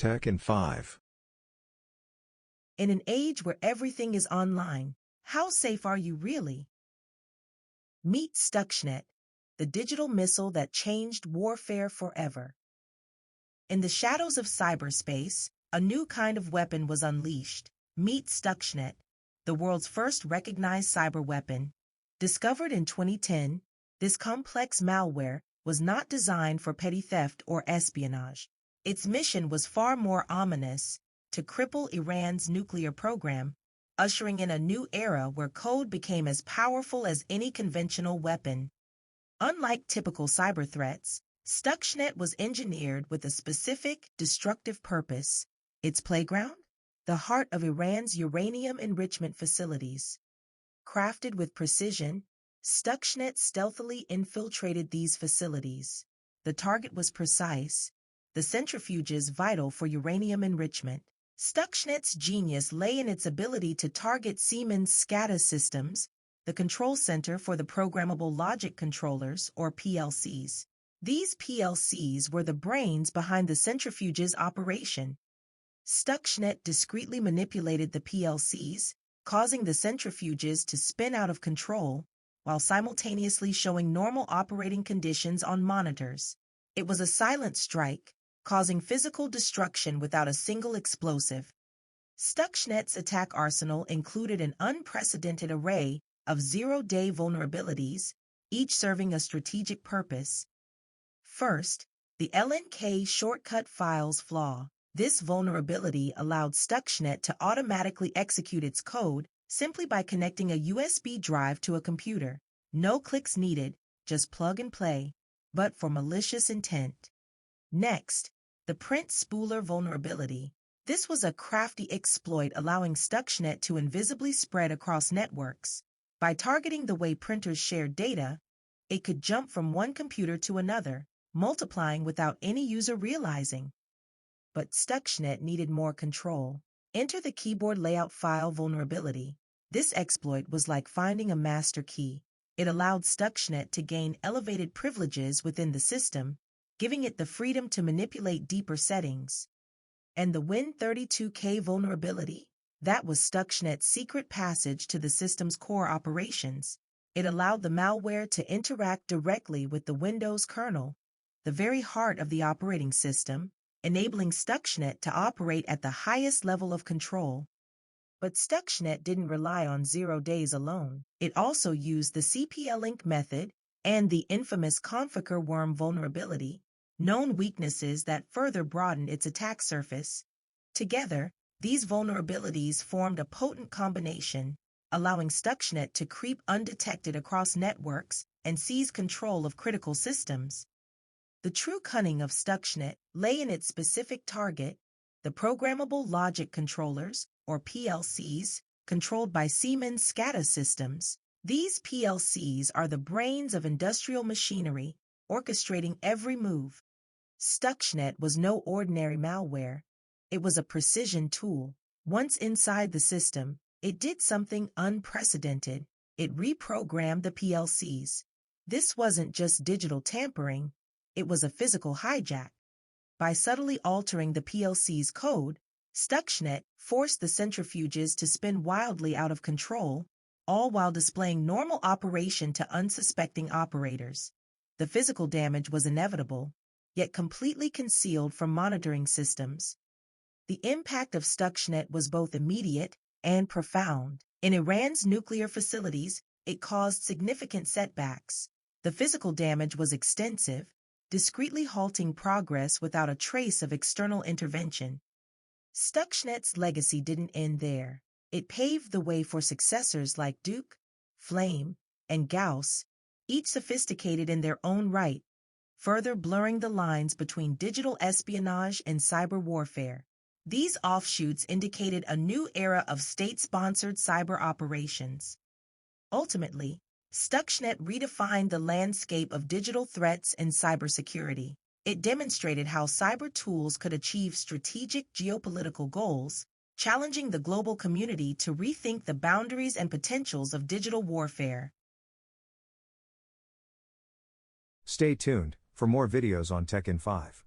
Tech in 5. In an age where everything is online, how safe are you really? Meet Stuxnet, the digital missile that changed warfare forever. In the shadows of cyberspace, a new kind of weapon was unleashed. Meet Stuxnet, the world's first recognized cyber weapon. Discovered in 2010, this complex malware was not designed for petty theft or espionage. Its mission was far more ominous: to cripple Iran's nuclear program, ushering in a new era where code became as powerful as any conventional weapon. Unlike typical cyber threats, Stuxnet was engineered with a specific, destructive purpose. Its playground? The heart of Iran's uranium enrichment facilities. Crafted with precision, Stuxnet stealthily infiltrated these facilities. The target was precise, the centrifuges vital for uranium enrichment. Stuxnet's genius lay in its ability to target Siemens' SCADA systems, the control center for the programmable logic controllers, or PLCs. These PLCs were the brains behind the centrifuge's operation. Stuxnet discreetly manipulated the PLCs, causing the centrifuges to spin out of control, while simultaneously showing normal operating conditions on monitors. It was a silent strike, causing physical destruction without a single explosive. Stuxnet's attack arsenal included an unprecedented array of zero-day vulnerabilities, each serving a strategic purpose. First, the LNK shortcut files flaw. This vulnerability allowed Stuxnet to automatically execute its code simply by connecting a USB drive to a computer. No clicks needed, just plug and play, but for malicious intent. Next, the print spooler vulnerability. This was a crafty exploit allowing Stuxnet to invisibly spread across networks. By targeting the way printers shared data, it could jump from one computer to another, multiplying without any user realizing. But Stuxnet needed more control. Enter the keyboard layout file vulnerability. This exploit was like finding a master key. It allowed Stuxnet to gain elevated privileges within the system, giving it the freedom to manipulate deeper settings. And the Win32k vulnerability? That was Stuxnet's secret passage to the system's core operations. It allowed the malware to interact directly with the Windows kernel, the very heart of the operating system, enabling Stuxnet to operate at the highest level of control. But Stuxnet didn't rely on 0 days alone. It also used the CPL-link method and the infamous configure worm vulnerability, known weaknesses that further broadened its attack surface. Together, these vulnerabilities formed a potent combination, allowing Stuxnet to creep undetected across networks and seize control of critical systems. The true cunning of Stuxnet lay in its specific target, the programmable logic controllers, or PLCs, controlled by Siemens SCADA systems. These PLCs are the brains of industrial machinery, orchestrating every move. Stuxnet was no ordinary malware. It was a precision tool. Once inside the system, it did something unprecedented. It reprogrammed the PLCs. This wasn't just digital tampering. It was a physical hijack. By subtly altering the PLC's code, Stuxnet forced the centrifuges to spin wildly out of control, all while displaying normal operation to unsuspecting operators. The physical damage was inevitable, yet completely concealed from monitoring systems. The impact of Stuxnet was both immediate and profound. In Iran's nuclear facilities, it caused significant setbacks. The physical damage was extensive, discreetly halting progress without a trace of external intervention. Stuxnet's legacy didn't end there. It paved the way for successors like Duqu, Flame, and Gauss, each sophisticated in their own right, further blurring the lines between digital espionage and cyber warfare. These offshoots indicated a new era of state-sponsored cyber operations. Ultimately, Stuxnet redefined the landscape of digital threats and cybersecurity. It demonstrated how cyber tools could achieve strategic geopolitical goals, challenging the global community to rethink the boundaries and potentials of digital warfare. Stay tuned for more videos on Tech in 5.